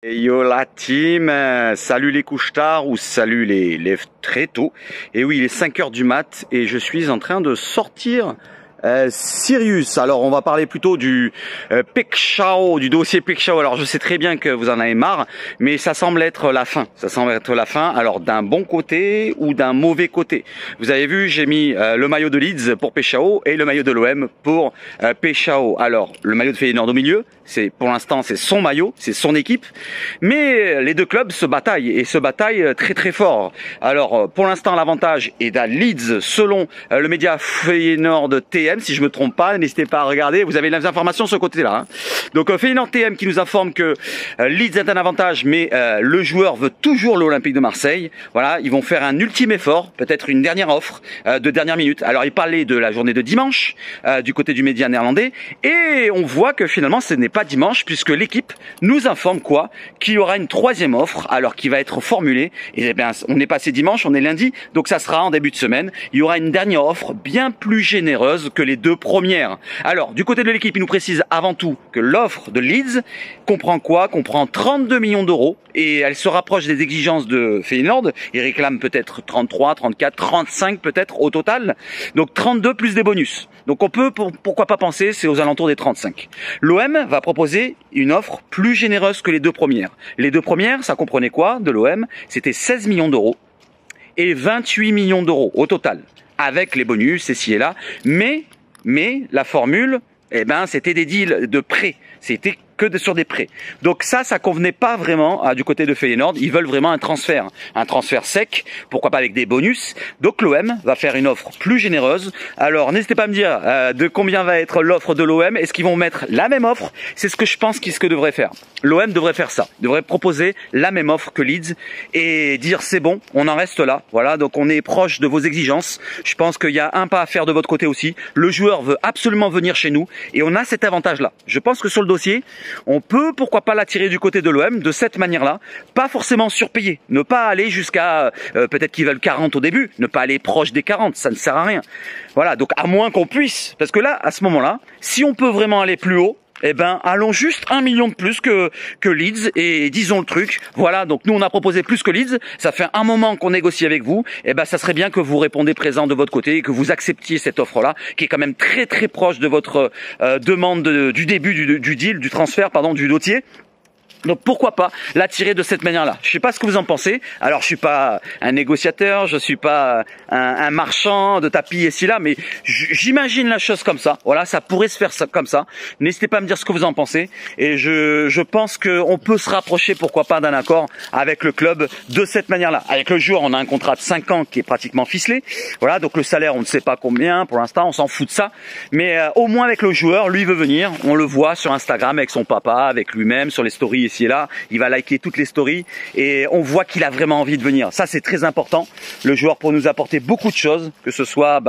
Et yo la team, salut les couches-tard ou salut les lève très tôt. Et oui, il est 5 heures du mat et je suis en train de sortir Sirius. Alors on va parler plutôt du Pekshao, du dossier Pekshao. Alors je sais très bien que vous en avez marre, mais ça semble être la fin. Ça semble être la fin. Alors d'un bon côté ou d'un mauvais côté. Vous avez vu, j'ai mis le maillot de Leeds pour Pekshao et le maillot de l'OM pour Pekshao. Alors le maillot de Feyenoord au milieu, c'est pour l'instant c'est son maillot, c'est son équipe, mais les deux clubs se bataillent et se bataillent très très fort. Alors pour l'instant l'avantage est à Leeds selon le média Feyenoord TM, si je me trompe pas, n'hésitez pas à regarder, vous avez les informations sur ce côté-là. Donc Feyenoord TM qui nous informe que Leeds est un avantage, mais le joueur veut toujours l'Olympique de Marseille. Voilà, ils vont faire un ultime effort, peut-être une dernière offre de dernière minute. Alors il parlait de la journée de dimanche du côté du média néerlandais, et on voit que finalement ce n'est pas dimanche, puisque l'équipe nous informe quoi, qu'il y aura une troisième offre, alors qui va être formulée. Et bien, on est passé dimanche, on est lundi, donc ça sera en début de semaine. Il y aura une dernière offre bien plus généreuse que les deux premières. Alors, du côté de l'équipe, il nous précise avant tout que l'offre de Leeds comprend quoi? Comprend 32 millions d'euros, et elle se rapproche des exigences de Feyenoord. Il réclame peut-être 33, 34, 35 peut-être au total. Donc 32 plus des bonus. Donc on peut, pourquoi pas penser, c'est aux alentours des 35. L'OM va proposer une offre plus généreuse que les deux premières. Les deux premières, ça comprenait quoi de l'OM? C'était 16 millions d'euros et 28 millions d'euros au total, avec les bonus et ci et là. Mais la formule, eh ben, c'était des deals de prêt. C'était que sur des prêts. Donc ça convenait pas vraiment du côté de Feyenoord. Ils veulent vraiment un transfert sec, pourquoi pas avec des bonus. Donc l'OM va faire une offre plus généreuse. Alors n'hésitez pas à me dire de combien va être l'offre de l'OM. Est-ce qu'ils vont mettre la même offre? C'est ce que je pense qu'ils devraient faire. L'OM devrait faire ça, devrait proposer la même offre que Leeds et dire c'est bon, on en reste là. Voilà, donc on est proche de vos exigences. Je pense qu'il y a un pas à faire de votre côté aussi. Le joueur veut absolument venir chez nous et on a cet avantage-là. Je pense que sur le dossier, on peut pourquoi pas l'attirer du côté de l'OM de cette manière-là, pas forcément surpayer, ne pas aller jusqu'à peut-être qu'ils veulent 40 au début, ne pas aller proche des 40, ça ne sert à rien. Voilà, donc à moins qu'on puisse, parce que là, à ce moment-là, si on peut vraiment aller plus haut, eh ben, allons juste 1 million de plus que Leeds et disons le truc. Voilà, donc nous on a proposé plus que Leeds. Ça fait un moment qu'on négocie avec vous. Eh ben, ça serait bien que vous répondez présent de votre côté et que vous acceptiez cette offre-là, qui est quand même très très proche de votre demande du début du deal, du transfert, pardon, du dossier. Donc pourquoi pas l'attirer de cette manière-là. Je sais pas ce que vous en pensez. Alors je suis pas un négociateur, je suis pas un marchand de tapis ici là, mais j'imagine la chose comme ça. Voilà, ça pourrait se faire comme ça. N'hésitez pas à me dire ce que vous en pensez. Et je pense qu'on peut se rapprocher, pourquoi pas, d'un accord avec le club de cette manière-là. Avec le joueur, on a un contrat de 5 ans qui est pratiquement ficelé. Voilà, donc le salaire, on ne sait pas combien pour l'instant, on s'en fout de ça. Mais au moins avec le joueur, lui veut venir. On le voit sur Instagram avec son papa, avec lui-même, sur les stories ici et là, il va liker toutes les stories et on voit qu'il a vraiment envie de venir. Ça c'est très important. Le joueur pour nous apporter beaucoup de choses, que ce soit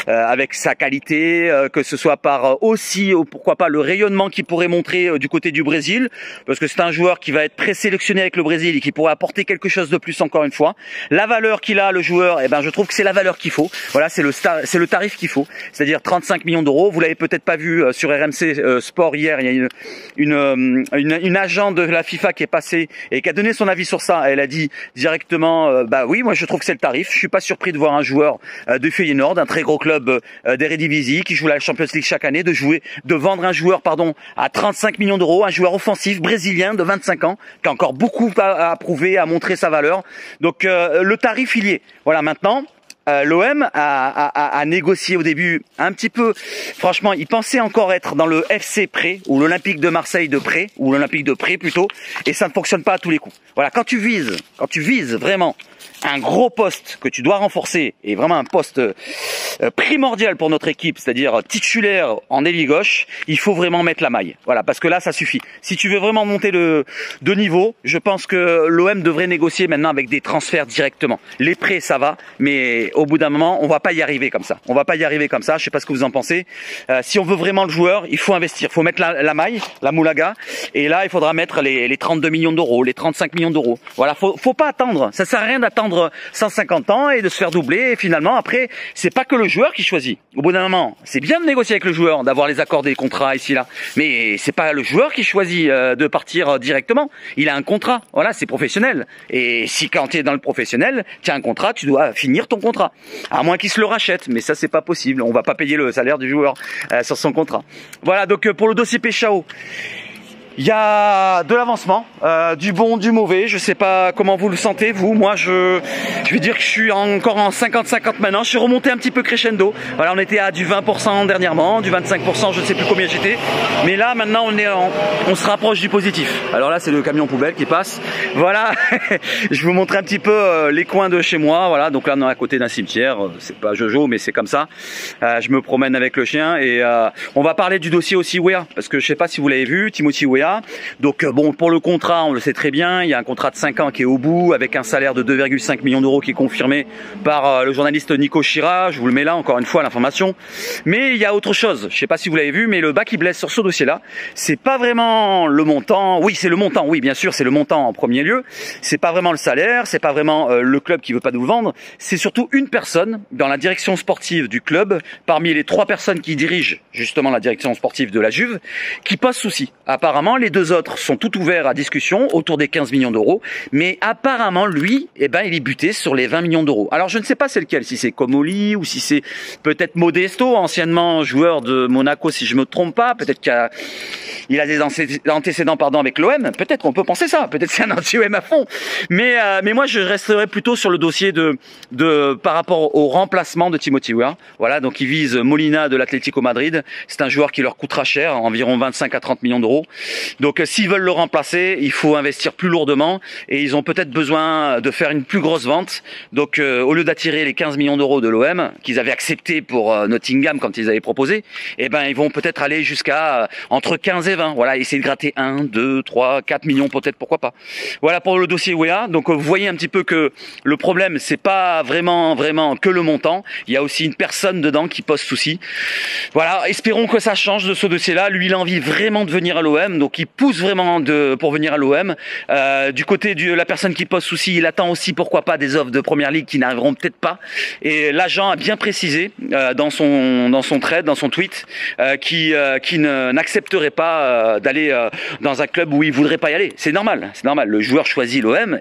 avec sa qualité, que ce soit par aussi pourquoi pas le rayonnement qu'il pourrait montrer du côté du Brésil, parce que c'est un joueur qui va être présélectionné avec le Brésil et qui pourrait apporter quelque chose de plus encore une fois. La valeur qu'il a, le joueur, eh ben je trouve que c'est la valeur qu'il faut. Voilà, c'est le tarif qu'il faut, c'est-à-dire 35 millions d'euros. Vous l'avez peut-être pas vu sur RMC Sport hier, il y a une agent de la FIFA qui est passée et qui a donné son avis sur ça. Elle a dit directement bah oui, moi je trouve que c'est le tarif. Je suis pas surpris de voir un joueur de Feyenoord, un très gros club d'Eredivisie qui joue la Champions League chaque année, de vendre un joueur à 35 millions d'euros, un joueur offensif brésilien de 25 ans qui a encore beaucoup à prouver, à montrer sa valeur. Donc le tarif il y est. Voilà, maintenant l'OM a négocié au début un petit peu. Franchement, il pensait encore être dans le FC prêt ou l'Olympique de Marseille de prêt ou l'Olympique de prêt plutôt, et ça ne fonctionne pas à tous les coups. Voilà, quand tu vises vraiment un gros poste que tu dois renforcer, et vraiment un poste primordial pour notre équipe, c'est-à-dire titulaire en ailier gauche, il faut vraiment mettre la maille. Voilà, parce que là, ça suffit. Si tu veux vraiment monter de niveau, je pense que l'OM devrait négocier maintenant avec des transferts directement. Les prêts, ça va, mais au bout d'un moment, on va pas y arriver comme ça. On va pas y arriver comme ça. Je sais pas ce que vous en pensez. Si on veut vraiment le joueur, il faut investir. Il faut mettre la maille, la moulaga. Et là, il faudra mettre les 32 millions d'euros, les 35 millions d'euros. Voilà, faut pas attendre. Ça sert à rien d'attendre attendre 150 ans et de se faire doubler. Et finalement, après, c'est pas que le joueur qui choisit. Au bout d'un moment, c'est bien de négocier avec le joueur, d'avoir les accords des contrats ici là, mais c'est pas le joueur qui choisit de partir directement. Il a un contrat. Voilà, c'est professionnel. Et si quand tu es dans le professionnel, tu as un contrat, tu dois finir ton contrat. À moins qu'il se le rachète, mais ça c'est pas possible. On va pas payer le salaire du joueur sur son contrat. Voilà, donc pour le dossier Péchao, il y a de l'avancement, du bon, du mauvais. Je sais pas comment vous le sentez, vous. Moi, je vais dire que je suis encore en 50-50 maintenant. Je suis remonté un petit peu crescendo. Voilà, on était à du 20% dernièrement, du 25%, je ne sais plus combien j'étais. Mais là, maintenant, on se rapproche du positif. Alors là, c'est le camion poubelle qui passe. Voilà, je vais vous montrer un petit peu les coins de chez moi. Voilà, donc là, on est à côté d'un cimetière. C'est pas Jojo, mais c'est comme ça. Je me promène avec le chien et on va parler du dossier aussi Weah, parce que je sais pas si vous l'avez vu, Timothy Weah. Donc bon, pour le contrat, on le sait très bien, il y a un contrat de 5 ans qui est au bout, avec un salaire de 2,5 millions d'euros qui est confirmé par le journaliste Nico Chira. Je vous le mets là, encore une fois, l'information. Mais il y a autre chose, je sais pas si vous l'avez vu, mais le bas qui blesse sur ce dossier-là, c'est pas vraiment le montant. Oui, c'est le montant, oui, bien sûr, c'est le montant en premier lieu. C'est pas vraiment le salaire, c'est pas vraiment le club qui veut pas nous le vendre. C'est surtout une personne dans la direction sportive du club, parmi les 3 personnes qui dirigent justement la direction sportive de la Juve, qui pose souci. Apparemment, les 2 autres sont tout ouverts à discussion autour des 15 millions d'euros, mais apparemment lui, il est buté sur les 20 millions d'euros. Alors je ne sais pas c'est lequel, si c'est Comoli ou si c'est peut-être Modesto, anciennement joueur de Monaco si je me trompe pas, peut-être qu'il a des antécédents avec l'OM, peut-être qu'on peut penser ça, peut-être c'est un anti-OM à fond, mais moi je resterai plutôt sur le dossier par rapport au remplacement de Timothy Weah. Voilà, donc il vise Molina de l'Atlético Madrid, c'est un joueur qui leur coûtera cher, environ 25 à 30 millions d'euros. Donc s'ils veulent le remplacer, il faut investir plus lourdement et ils ont peut-être besoin de faire une plus grosse vente. Donc au lieu d'attirer les 15 millions d'euros de l'OM qu'ils avaient accepté pour Nottingham quand ils avaient proposé, ils vont peut-être aller jusqu'à entre 15 et 20. Voilà, essayer de gratter 1, 2, 3, 4 millions peut-être, pourquoi pas. Voilà pour le dossier Weah. Donc vous voyez un petit peu que le problème c'est pas vraiment que le montant. Il y a aussi une personne dedans qui pose souci. Voilà, espérons que ça change de ce dossier-là. Lui, il a envie vraiment de venir à l'OM, donc il pousse vraiment pour venir à l'OM. Du côté de la personne qui pose souci, il attend aussi pourquoi pas des offres de première ligue qui n'arriveront peut-être pas. Et l'agent a bien précisé dans son thread, dans son tweet, qui n'accepterait pas d'aller dans un club où il voudrait pas y aller. C'est normal, c'est normal. Le joueur choisit l'OM,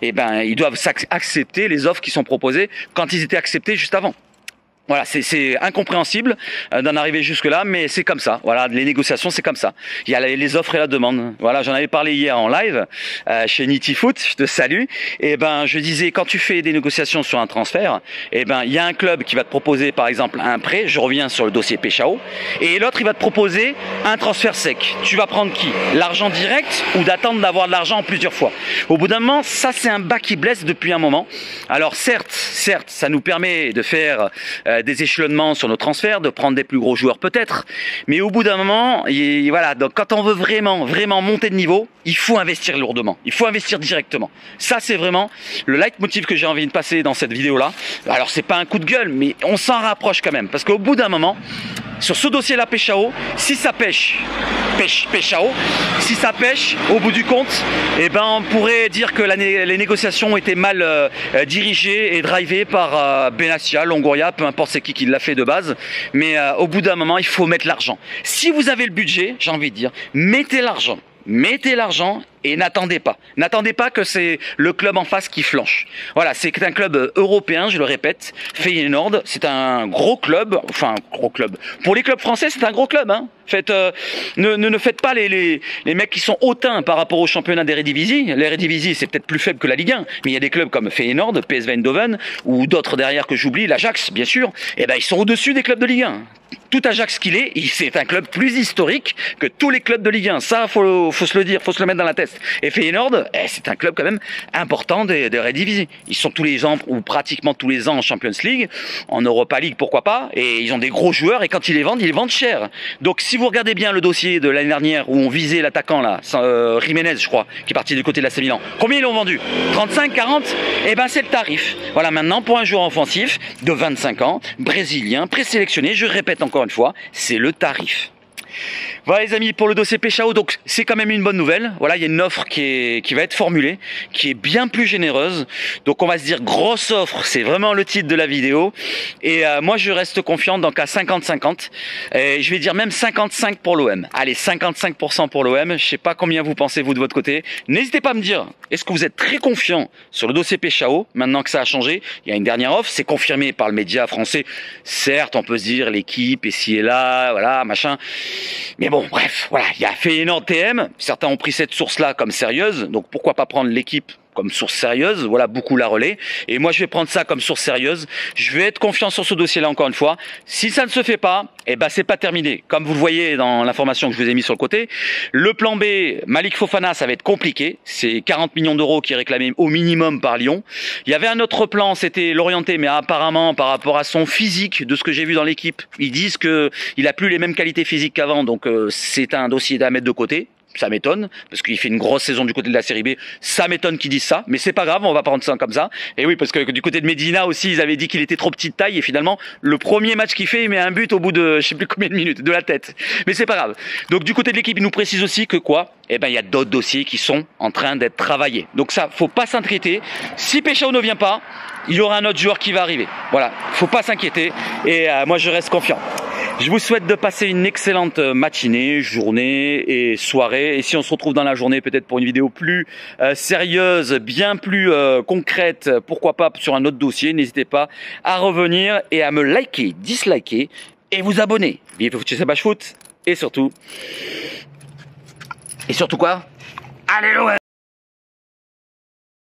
ils doivent accepter les offres qui sont proposées quand ils étaient acceptés juste avant. Voilà, c'est incompréhensible d'en arriver jusque-là, mais c'est comme ça. Voilà, les négociations, c'est comme ça. Il y a les offres et la demande. Voilà, j'en avais parlé hier en live chez Nitifoot, je te salue. Et je disais, quand tu fais des négociations sur un transfert, il y a un club qui va te proposer, par exemple, un prêt. Je reviens sur le dossier Péchao. Et l'autre, il va te proposer un transfert sec. Tu vas prendre qui? L'argent direct ou d'attendre d'avoir de l'argent plusieurs fois? Au bout d'un moment, ça, c'est un bas qui blesse depuis un moment. Alors, certes, ça nous permet de faire des échelonnements sur nos transferts, de prendre des plus gros joueurs peut-être, mais au bout d'un moment, voilà, donc quand on veut vraiment monter de niveau, il faut investir lourdement, il faut investir directement. Ça c'est vraiment le leitmotiv que j'ai envie de passer dans cette vidéo là. Alors c'est pas un coup de gueule, mais on s'en rapproche quand même, parce qu'au bout d'un moment, sur ce dossier-là, Péchao, si ça pêche, Péchao, si ça pêche, au bout du compte, on pourrait dire que les négociations étaient mal dirigées et drivées par Benassia, Longoria, peu importe c'est qui l'a fait de base, mais au bout d'un moment, il faut mettre l'argent. Si vous avez le budget, j'ai envie de dire, mettez l'argent. Mettez l'argent et n'attendez pas. N'attendez pas que c'est le club en face qui flanche. Voilà, c'est un club européen, je le répète. Feyenoord, c'est un gros club. Enfin, gros club. Pour les clubs français, c'est un gros club. Hein. Ne faites pas les mecs qui sont hautains par rapport au championnat d'Eredivisie. L'Eredivisie, c'est peut-être plus faible que la Ligue 1. Mais il y a des clubs comme Feyenoord, PSV Eindhoven, ou d'autres derrière que j'oublie, l'Ajax, bien sûr. Ils sont au-dessus des clubs de Ligue 1. Tout Ajax qu'il est, c'est un club plus historique que tous les clubs de Ligue 1. Ça, faut se le dire, faut se le mettre dans la tête. Et Feyenoord, c'est un club quand même important des Eredivisie. Ils sont tous les ans, ou pratiquement tous les ans en Champions League, en Europa League, pourquoi pas, et ils ont des gros joueurs, et quand ils les vendent cher. Donc si vous regardez bien le dossier de l'année dernière, où on visait l'attaquant là, Jiménez, je crois, qui est parti du côté de l'AC Milan, combien ils l'ont vendu? 35, 40? C'est le tarif. Voilà, maintenant, pour un joueur offensif de 25 ans, brésilien, présélectionné, je répète encore une fois, c'est le tarif. Voilà les amis pour le dossier Peshao, donc c'est quand même une bonne nouvelle. Voilà, il y a une offre qui va être formulée, qui est bien plus généreuse. Donc on va se dire grosse offre, c'est vraiment le titre de la vidéo. Et moi je reste confiant donc à 50-50. Je vais dire même 55 pour l'OM. Allez, 55% pour l'OM. Je sais pas combien vous pensez vous de votre côté. N'hésitez pas à me dire, est-ce que vous êtes très confiant sur le dossier Peshao maintenant que ça a changé? Il y a une dernière offre, c'est confirmé par le média français. Certes, on peut se dire l'équipe est ci et là, voilà, machin. Mais bon, bref, voilà, il y a Feyenoord TM. Certains ont pris cette source-là comme sérieuse, donc pourquoi pas prendre l'équipe comme source sérieuse, voilà, beaucoup la relaient. Et moi, je vais prendre ça comme source sérieuse. Je vais être confiant sur ce dossier-là encore une fois. Si ça ne se fait pas, eh ben, c'est pas terminé. Comme vous le voyez dans l'information que je vous ai mis sur le côté, le plan B, Malik Fofana, ça va être compliqué. C'est 40 millions d'euros qui est réclamé au minimum par Lyon. Il y avait un autre plan, c'était l'orienter, mais apparemment, par rapport à son physique, de ce que j'ai vu dans l'équipe, ils disent que il a plus les mêmes qualités physiques qu'avant, donc c'est un dossier à mettre de côté. Ça m'étonne, parce qu'il fait une grosse saison du côté de la série B. Ça m'étonne qu'ils disent ça, mais c'est pas grave, on va prendre ça comme ça. Et oui, parce que du côté de Medina aussi, ils avaient dit qu'il était trop petite taille, et finalement, le premier match qu'il fait, il met un but au bout de, je sais plus combien de minutes, de la tête. Mais c'est pas grave. Donc du côté de l'équipe, ils nous précisent aussi que quoi? Eh ben, il y a d'autres dossiers qui sont en train d'être travaillés. Donc ça, faut pas s'inquiéter. Si Peshao ne vient pas, il y aura un autre joueur qui va arriver. Voilà, faut pas s'inquiéter. Et moi, je reste confiant. Je vous souhaite de passer une excellente matinée, journée et soirée. Et si on se retrouve dans la journée, peut-être pour une vidéo plus sérieuse, bien plus concrète, pourquoi pas sur un autre dossier, n'hésitez pas à revenir et à me liker, disliker et vous abonner. Vive Foot et surtout quoi? Allez l'OM!